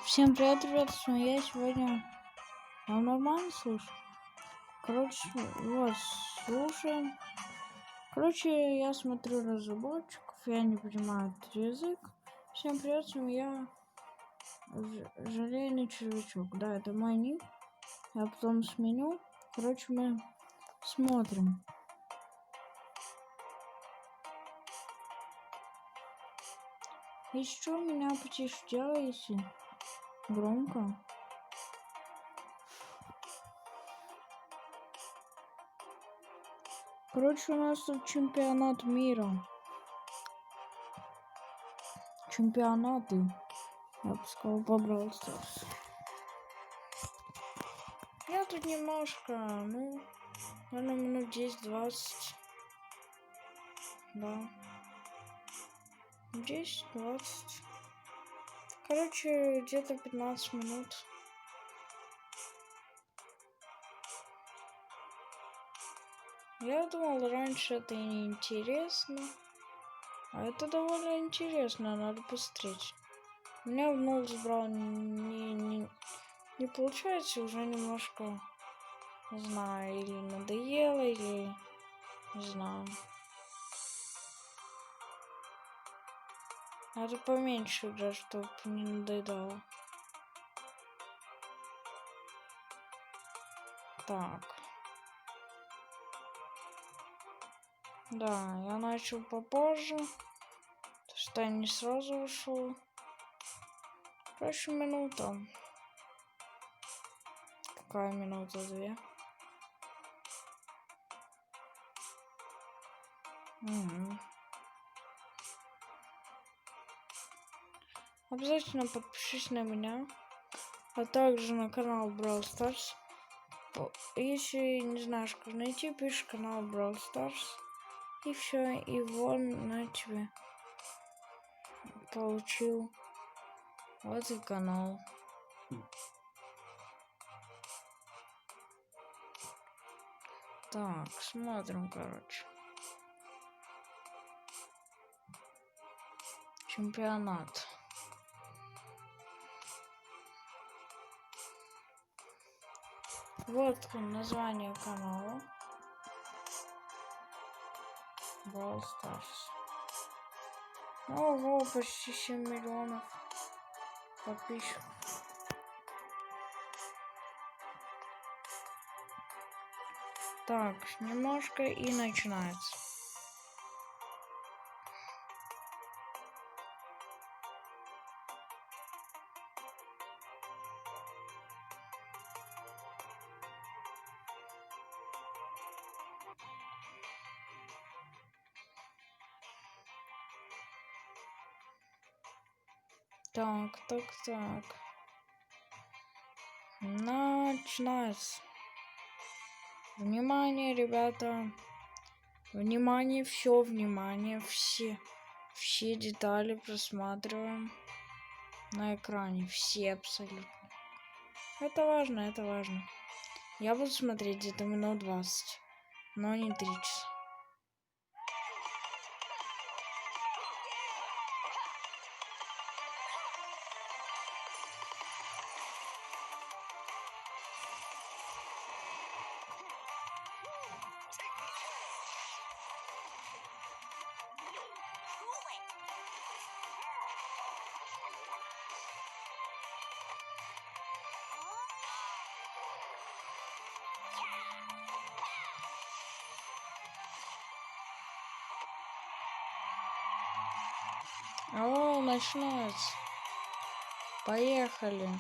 Всем привет, ребята, с вами я сегодня. Вам нормально слышно? Короче, вот, слушаем. Короче, я смотрю разработчиков, я не понимаю этот язык. Всем привет, с вами я. Желейный червячок. Да, это мой ник. Я потом сменю. Короче, мы смотрим. Еще меня потише делаете. Громко. Короче, у нас тут чемпионат мира. Чемпионаты. Я бы сказал, по бравл старс. Я тут немножко, наверное, минут 10-20. Да. 10-20. Короче, где-то 15 минут. Я думал, раньше это не интересно. А это довольно интересно, надо посмотреть. У меня в ноль сбрал не получается, уже немножко, не знаю, или надоело, или не знаю. Надо поменьше играть, чтобы не надоедало. Так. Да, я начал попозже. То что я не сразу ушел. Короче, минута. Какая минута? 2. Угу. Обязательно подпишись на меня. А также на канал Бравл Старс. Если не знаешь, как найти, пиши канал Бравл Старс. И все, и вон на тебе. Получил вот и канал. Так, смотрим, короче. Чемпионат. Вот название канала. Бравл Старс. Ого, почти 7 миллионов подписчиков. Так, немножко и начинается. Так. Начинается. Внимание, ребята. Внимание, все детали просматриваем на экране. Все абсолютно. Это важно. Я буду смотреть где-то минут 20, но не 3 часа. О, начинается. Поехали.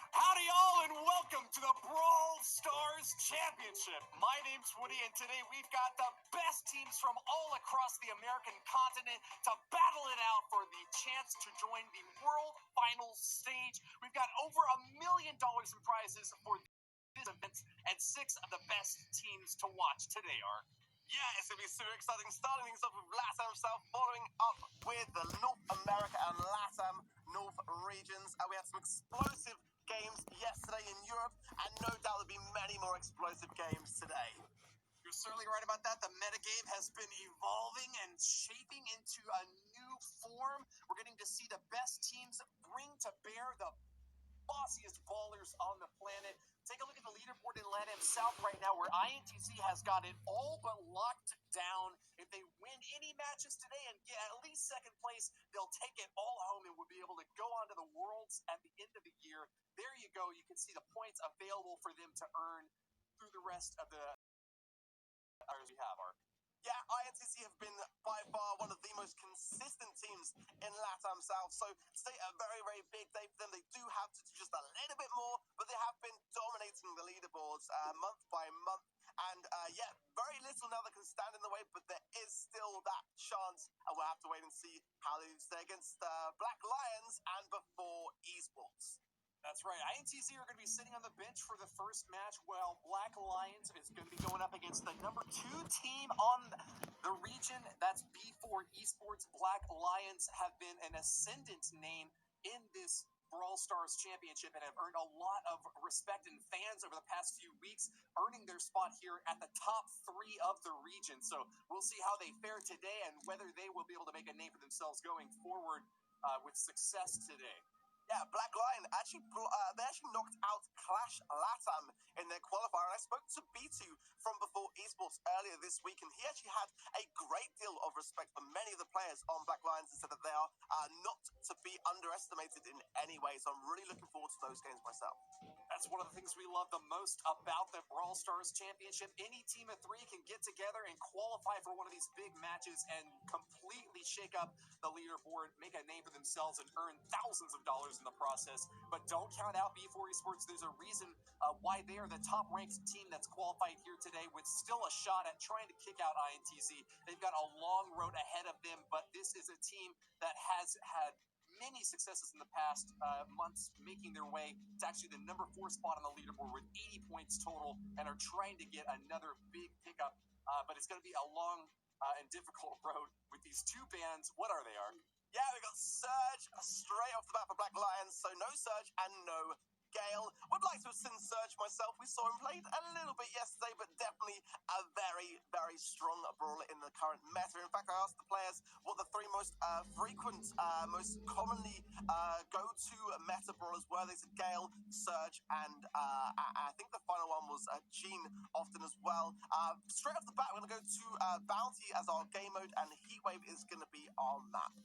Howdy all and welcome to the Brawl Stars Championship. My name's Woody and today we've got the best teams from all across the American continent to battle it out for the chance to join the World Finals stage. We've got over $1 million in prizes for this event and 6 of the best teams to watch today are. Yeah, it's going to be super exciting. Starting things off with LATAM South, following up with the North America and LATAM North regions. We had some explosive games yesterday in Europe, and no doubt there'll be many more explosive games today. You're certainly right about that. The metagame has been evolving and shaping in into a new form. We're getting to see the best teams bring to bear the bossiest ballers on the planet. Take a look at the leaderboard in LATAM South right now, where INTZ has got it all but locked down. If they win any matches today and get at least second place, they'll take it all home and will be able to go on to the Worlds at the end of the year. There you go. You can see the points available for them to earn through the rest of the we have. Yeah, INTC have been by far one of the most consistent teams in LATAM South. So today, a very, very big day for them. They do have to do just a little bit more, but they have been dominating the leaderboards month by month. And yeah, very little now that can stand in the way, but there is still that chance. And we'll have to wait and see how they do today against Black Lions and before esports. That's right. INTZ are going to be sitting on the bench for the first match, while Black Lions is going to be going up against the number 2 team on the region. That's B4 Esports. Black Lions have been an ascendant name in this Brawl Stars Championship and have earned a lot of respect and fans over the past few weeks, earning their spot here at the top 3 of the region. So we'll see how they fare today and whether they will be able to make a name for themselves going forward with success today. Yeah, Black Lion they actually knocked out Clash LATAM in their qualifier. And I spoke to B2 from Before Esports earlier this week, and he actually had a great deal of respect for many of the players on Black Lions and said that they are not to be underestimated in any way. So I'm really looking forward to those games myself. That's one of the things we love the most about the Brawl Stars Championship. Any team of 3 can get together and qualify for one of these big matches and completely shake up the leaderboard, make a name for themselves, and earn thousands of dollars in the process. But don't count out B4 Esports. There's a reason why they are the top-ranked team that's qualified here today, with still a shot at trying to kick out INTZ. They've got a long road ahead of them, but this is a team that has had many successes in the past months, making their way to actually the number 4 spot on the leaderboard with 80 points total, and are trying to get another big pickup. But it's going to be a long and difficult road with these 2 bands. What are they, Ark? Yeah, we got Surge straight off the bat for Black Lions, so no Surge and no Gale. Would like to have seen Surge myself. We saw him played a little bit yesterday, but definitely a very, very strong brawler in the current meta. In fact, I asked the players what the 3 most frequent, most commonly go-to meta brawlers were. They said Gale, Surge, and I think the final one was Jean often as well. Straight off the bat, we're going to go to Bounty as our game mode, and Heatwave is going to be our map.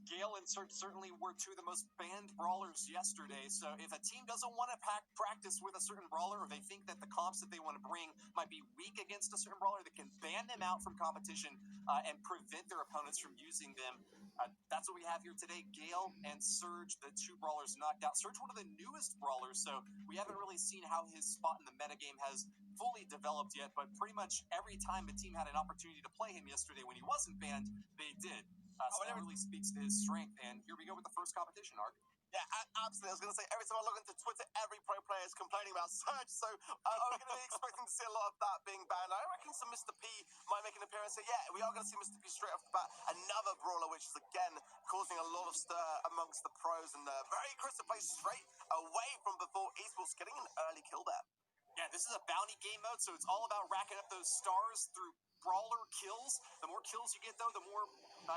Gale and Surge certainly were 2 of the most banned brawlers yesterday, so if a team doesn't want to practice with a certain brawler, or they think that the comps that they want to bring might be weak against a certain brawler, they can ban them out from competition and prevent their opponents from using them. That's what we have here today. Gale and Surge, the 2 brawlers knocked out. Surge, one of the newest brawlers, so we haven't really seen how his spot in the metagame has fully developed yet, but pretty much every time a team had an opportunity to play him yesterday when he wasn't banned, they did. So that really speaks to his strength. And here we go with the first competition, Ark. Yeah, absolutely. I was going to say, every time I log into Twitter, every pro player is complaining about Surge, so I'm going to be expecting to see a lot of that being banned. I reckon some Mr. P might make an appearance. So yeah, we are going to see Mr. P straight off the bat. Another brawler, which is, again, causing a lot of stir amongst the pros. And very aggressive play straight away from Before Esports, getting an early kill there. Yeah, this is a bounty game mode, so it's all about racking up those stars through brawler kills. The more kills you get, though, the more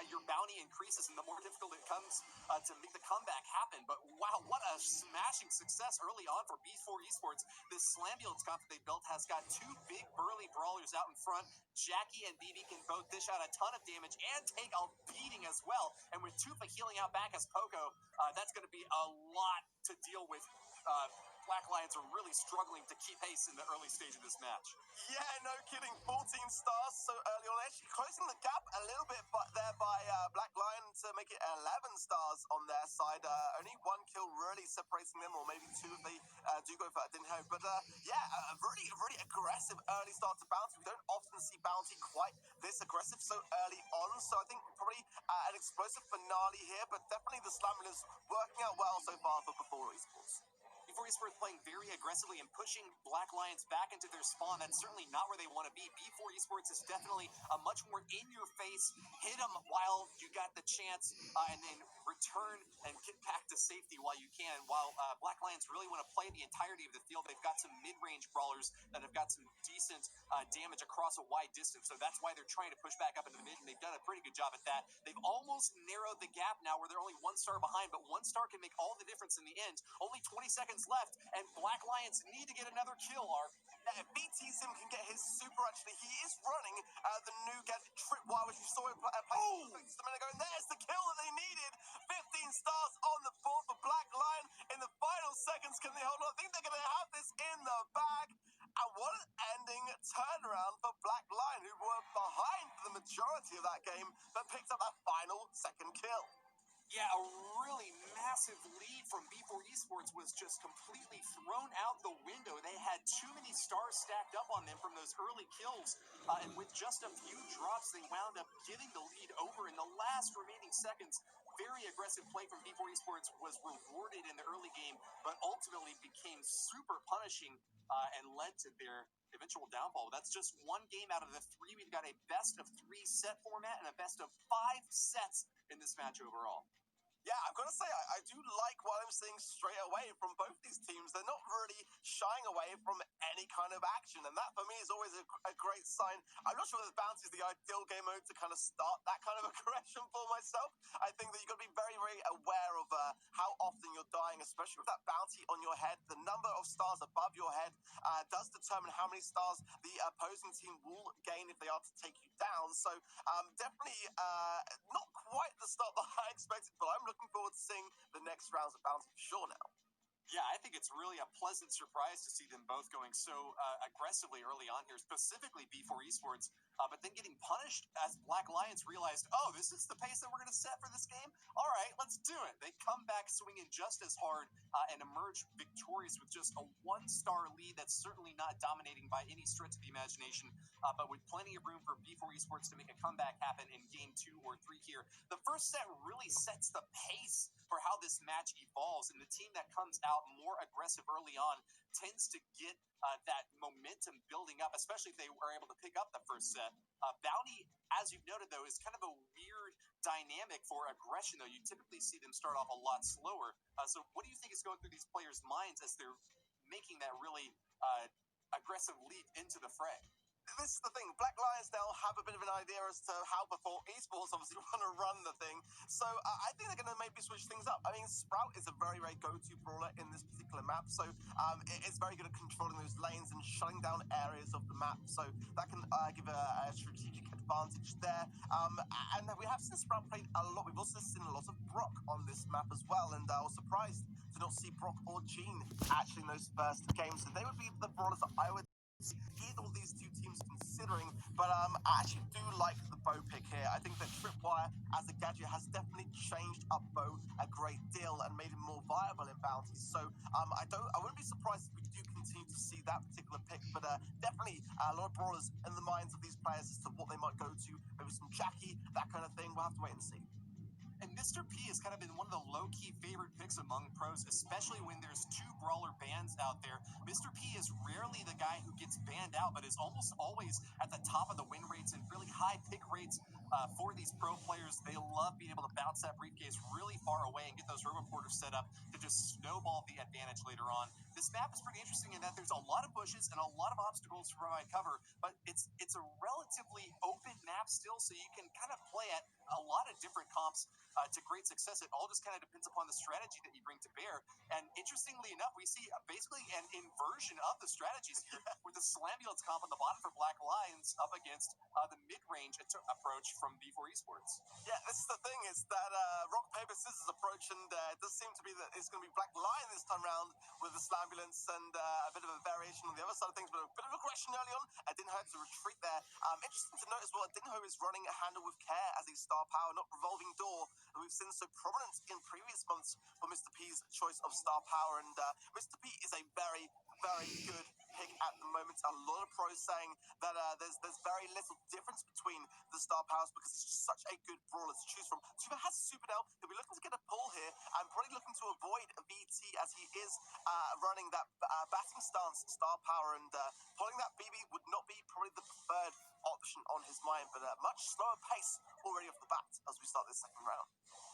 your bounty increases, and the more difficult it comes to make the comeback happen. But wow, what a smashing success early on for B4 Esports. This Slambulance comp that they built has got 2 big burly brawlers out in front. Jackie and BB can both dish out a ton of damage and take a beating as well. And with Tufa healing out back as Poco, that's going to be a lot to deal with. Black Lions are really struggling to keep pace in the early stage of this match. Yeah, no kidding. 14 stars so early on. Actually closing the gap a little bit there by Black Lion to make it 11 stars on their side. Only 1 kill really separating them, or maybe 2 if they do go for that. Didn't hope. But yeah, a really, really aggressive early start to Bounty. We don't often see Bounty quite this aggressive so early on. So I think probably an explosive finale here, but definitely the Slammer is working out well so far for Before Esports. B4 Esports playing very aggressively and pushing Black Lions back into their spawn. That's certainly not where they want to be. B4 Esports is definitely a much more in-your-face, hit them while you got the chance, and then return and get back to safety while you can. While Black Lions really want to play the entirety of the field, they've got some mid-range brawlers that have got some decent damage across a wide distance, so that's why they're trying to push back up into the mid, and they've done a pretty good job at that. They've almost narrowed the gap now where they're only 1 star behind, but 1 star can make all the difference in the end. Only 20 seconds left, and Black Lions need to get another kill, Ark. Yeah, if BT Sim can get his super, actually, he is running the new gadget Tripwire, which we saw him play just a minute ago, and there's the kill that they needed. 15 stars on the board for Black Lion in the final seconds. Can they hold on? I think they're going to have this in the bag. And what an ending turnaround for Black Lion, who were behind for the majority of that game, but picked up that final second kill. Yeah, a really massive lead from B4 Esports was just completely thrown out the window. They had too many stars stacked up on them from those early kills, and with just a few drops, they wound up giving the lead over in the last remaining seconds. Very aggressive play from B4 Esports was rewarded in the early game, but ultimately became super punishing and led to their eventual downfall. That's just one game out of the 3. We've got a best-of-3 set format and a best-of-5 sets in this match overall. Yeah, I've got to say, I do like what I'm seeing straight away from both these teams. They're not really shying away from any kind of action, and that for me is always a great sign. I'm not sure that Bounty is the ideal game mode to kind of start that kind of aggression for myself. I think that you've got to be very, very aware of how often you're dying, especially with that bounty on your head. The number of stars above your head does determine how many stars the opposing team will gain if they are to take you down. So definitely not quite the start that I expected, but I'm looking forward to seeing the next rounds of Bounty for sure now. Yeah, I think it's really a pleasant surprise to see them both going so aggressively early on here, specifically B4 Esports, but then getting punished as Black Lions realized, oh, this is the pace that we're going to set for this game? All right, let's do it. They come back swinging just as hard and emerge victorious with just a 1-star lead that's certainly not dominating by any stretch of the imagination, but with plenty of room for B4 Esports to make a comeback happen in game 2 or 3 here. The first set really sets the pace for how this match evolves, and the team that comes out more aggressive early on tends to get that momentum building up, especially if they were able to pick up the first set. Bounty, as you've noted, though, is kind of a weird dynamic for aggression, though. You typically see them start off a lot slower. So what do you think is going through these players' minds as they're making that really aggressive leap into the fray? This is the thing, Black Lions now have a bit of an idea as to how before esports obviously want to run the thing. So I think they're going to maybe switch things up. I mean, Sprout is a very, very go-to brawler in this particular map. So it's very good at controlling those lanes and shutting down areas of the map. So that can give a strategic advantage there. And we have seen Sprout played a lot. We've also seen a lot of Brock on this map as well. And I was surprised to not see Brock or Jean actually in those first games. So they would be the brawlers that I would either of these two teams considering, but I actually do like the bow pick here. I think that Tripwire as a gadget has definitely changed up bow a great deal and made him more viable in bounties. So I wouldn't be surprised if we do continue to see that particular pick, but definitely a lot of brawlers in the minds of these players as to what they might go to. Maybe some Jackie, that kind of thing. We'll have to wait and see. And Mr. P has kind of been one of the low-key favorite picks among pros, especially when there's 2 brawler bans out there. Mr. P is rarely the guy who gets banned out, but is almost always at the top of the win rates and really high pick rates for these pro players. They love being able to bounce that briefcase really far away and get those robo porters set up to just snowball the advantage later on. This map is pretty interesting in that there's a lot of bushes and a lot of obstacles to provide cover, but it's a relatively open map still, so you can kind of play at a lot of different comps to great success. It all just kind of depends upon the strategy that you bring to bear. And interestingly enough, we see basically an inversion of the strategies here with the Slambulance comp on the bottom for Black Lions up against the mid-range approach from B4 Esports. Yeah, this is the thing, is that rock, paper, scissors approach, and it does seem to be that it's going to be Black Lion this time round with the Slambulance and a bit of a variation on the other side of things, but a bit of aggression early on. Didn't hurt to retreat there. Interesting to note as well, Dinho is running a handle with care as a star power, not revolving door that we've seen so prominent in previous months for Mr. P's choice of star power. And Mr. P is a very, very good pick at the moment. A lot of pros saying that there's very little difference between the star powers because he's just such a good brawlers to choose from. Tuva has Super now. He'll be looking to get a pull here and probably looking to avoid VT as he is running that batting stance, star power, and pulling that BB would not be probably the preferred option on his mind, but a much slower pace already off the bat as we start this second round.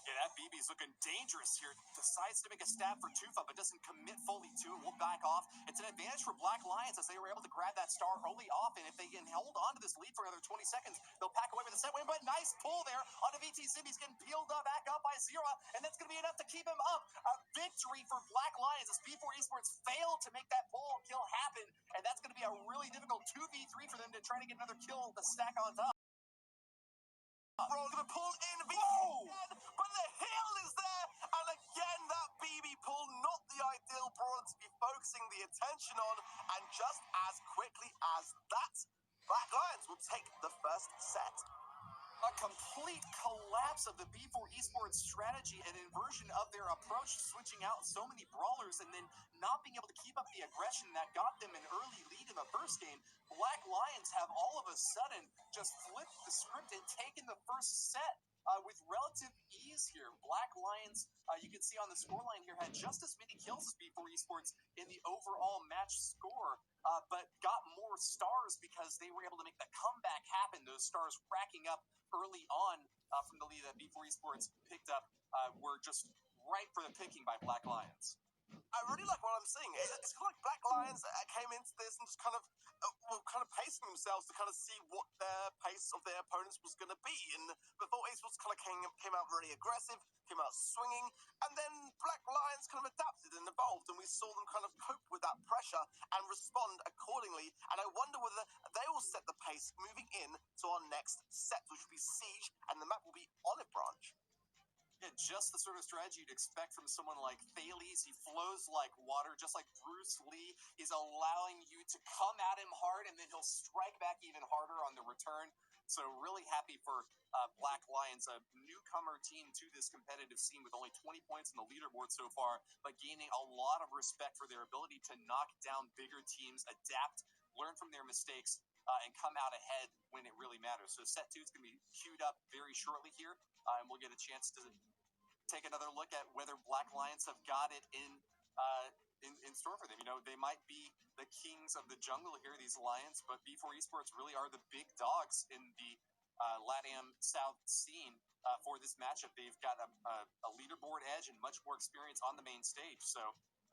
Yeah, that BB's looking dangerous here. Decides to make a stab for Tufa, but doesn't commit fully to it. We'll back off. It's an advantage for Black Lions as they were able to grab that star early off, and if they can hold on to this lead for another 20 seconds, they'll pack away with a set win, but nice pull there onto VT Sim. He's getting peeled back up by Zero, and that's going to be enough to keep him up. A victory for Black Lions as B4 Esports failed to make that pull kill happen, and that's going to be a really difficult 2v3 for them to try to get another kill to stack on top. Bro, gonna pull in VT again, but the heal is there, and again that BB pull, not the ideal brawler to be focusing the attention on, and just as quickly as that, Black Lions will take the first set. A complete collapse of the B4 Esports strategy, an inversion of their approach, switching out so many brawlers and then not being able to keep up the aggression that got them an early lead in the first game. Black Lions have all of a sudden just flipped the script and taken the first set with relative ease here. Black Lions, you can see on the scoreline here, had just as many kills as B4 Esports in the overall match score, but got more stars because they were able to make the comeback happen. Those stars racking up early on from the lead that B4 Esports picked up were just ripe for the picking by Black Lions. I really like what I'm seeing. It's kind of like Black Lions came into this and just kind of pacing themselves to kind of see what their pace of their opponents was going to be. And before Esports kind of came out really aggressive, came out swinging, and then Black Lions kind of adapted and evolved, and we saw them kind of cope with that pressure and respond accordingly. And I wonder whether they will set the pace moving in to our next set, which will be Siege, and the map will be Olive Branch. Yeah, just the sort of strategy you'd expect from someone like Thales. He flows like water, just like Bruce Lee. He's allowing you to come at him hard, and then he'll strike back even harder on the return. So really happy for Black Lions, a newcomer team to this competitive scene with only 20 points in the leaderboard so far, but gaining a lot of respect for their ability to knock down bigger teams, adapt, learn from their mistakes, and come out ahead when it really matters. So set 2 is going to be queued up very shortly here, and we'll get a chance to take another look at whether Black Lions have got it in store for them. You know, they might be the kings of the jungle here, these Lions, but B4 Esports really are the big dogs in the LATAM South scene for this matchup. They've got a leaderboard edge and much more experience on the main stage, so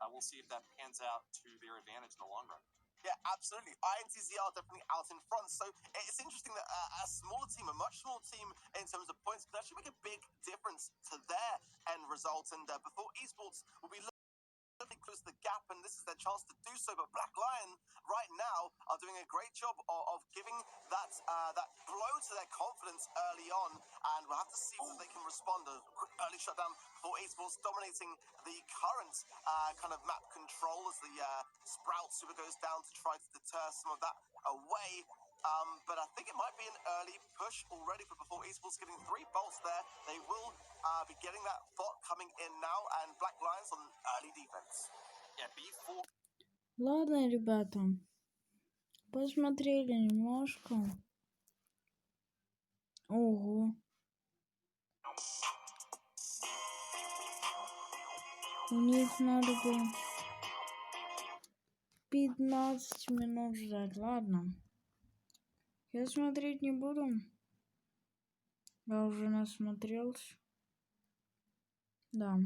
we'll see if that pans out to their advantage in the long run. Yeah, absolutely. INTZ are definitely out in front. So it's interesting that a smaller team, a much smaller team in terms of points, could actually make a big difference to their end result. And before Esports will be looking to close the gap, and this is their chance to do so. But Black Lion right now are doing a great job of giving that blow to their confidence early on, and we'll have to see whether they can respond. A quick early shutdown for Esports, dominating the current kind of map control as the Sprout Super goes down to try to deter some of that away. But I think it might be an early push already for before Esports getting 3 bolts there. They will be getting that bot coming in now, and Black Lions on early defense. Yeah, B4. Ладно, ребята, посмотрели немножко. Ого. У них надо было 15 минут ждать. Ладно. Я смотреть не буду. Я уже насмотрелся. Да.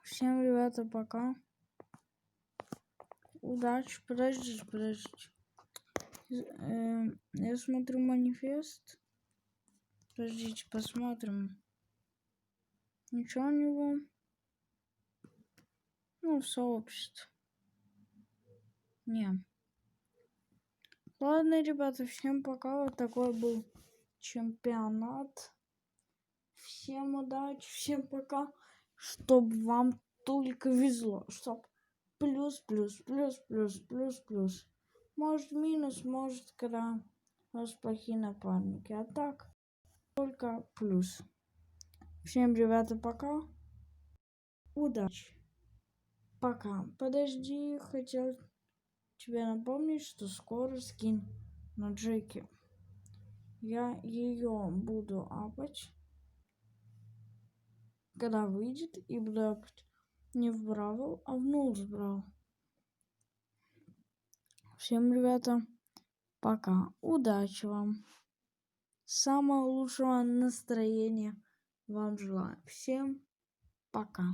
Всем, ребята, пока. Удачи. Подождите. Я смотрю манифест. Подождите, посмотрим. Ничего у него. Ну, сообщество. Не. Ладно, ребята, всем пока. Вот такой был чемпионат. Всем удачи, всем пока. Чтоб вам только везло. Чтоб плюс. Может минус, может когда у вас плохие напарники. А так только плюс. Всем, ребята, пока. Удачи. Пока. Подожди, хотел тебе напомнить, что скоро скин на Джеки. Я ее буду апать, когда выйдет, и буду апать не в бравл, а в бравл. Всем, ребята, пока. Удачи вам. Самого лучшего настроения вам желаю. Всем пока.